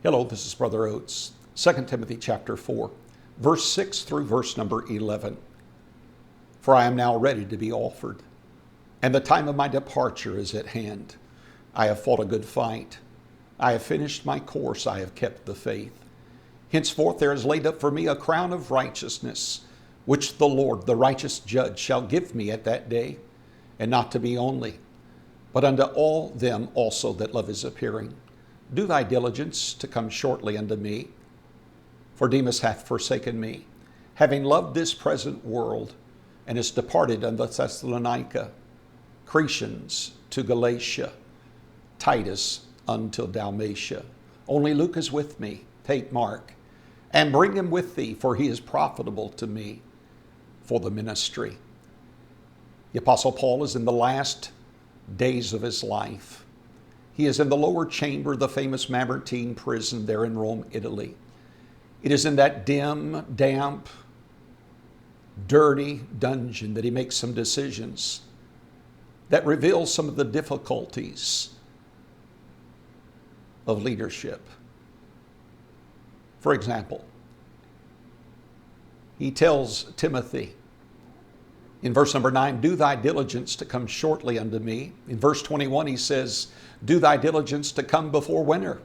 Hello, this is Brother Oats. 2 Timothy chapter 4, verse 6 through verse number 11. For I am now ready to be offered, and the time of my departure is at hand. I have fought a good fight. I have finished my course. I have kept the faith. Henceforth there is laid up for me a crown of righteousness, which the Lord, the righteous judge, shall give me at that day, and not to me only, but unto all them also that love his appearing. Do thy diligence to come shortly unto me. For Demas hath forsaken me, having loved this present world, and is departed unto Thessalonica, Cretans to Galatia, Titus unto Dalmatia. Only Luke is with me. Take Mark, and bring him with thee, for he is profitable to me for the ministry. The Apostle Paul is in the last days of his life. He is in the lower chamber, the famous Mamertine prison there in Rome, Italy. It is in that dim, damp, dirty dungeon that he makes some decisions that reveal some of the difficulties of leadership. For example, he tells Timothy in verse number 9, do thy diligence to come shortly unto me. In verse 21, he says, do thy diligence to come before winter.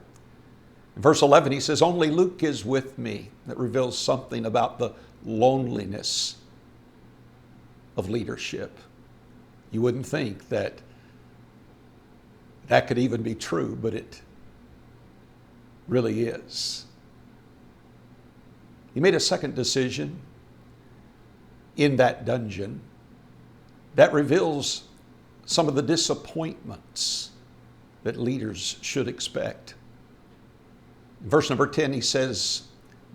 In verse 11, he says, only Luke is with me. That reveals something about the loneliness of leadership. You wouldn't think that that could even be true, but it really is. He made a second decision in that dungeon that reveals some of the disappointments that leaders should expect. In verse number 10, he says,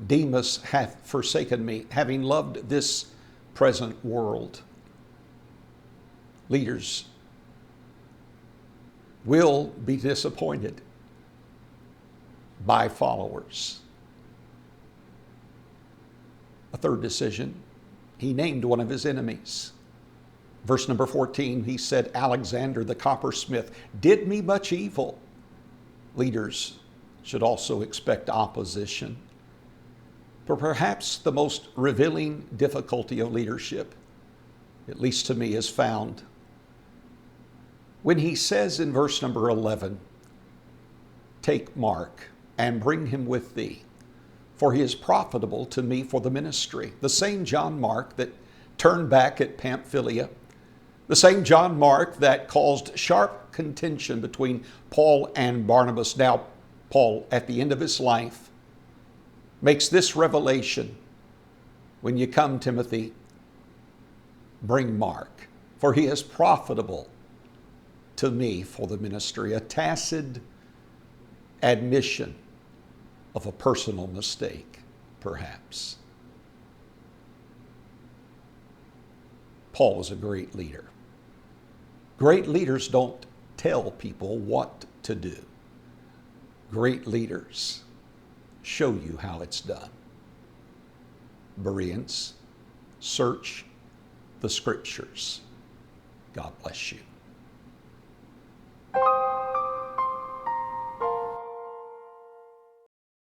Demas hath forsaken me, having loved this present world. Leaders will be disappointed by followers. A third decision, he named one of his enemies. Verse number 14, he said, Alexander the coppersmith did me much evil. Leaders should also expect opposition. But perhaps the most revealing difficulty of leadership, at least to me, is found when he says in verse number 11, take Mark and bring him with thee, for he is profitable to me for the ministry. The same John Mark that turned back at Pamphylia, the same John Mark that caused sharp contention between Paul and Barnabas. Now, Paul, at the end of his life, makes this revelation. When you come, Timothy, bring Mark, for he is profitable to me for the ministry. A tacit admission of a personal mistake, perhaps. Paul was a great leader. Great leaders don't tell people what to do. Great leaders show you how it's done. Bereans, search the scriptures. God bless you.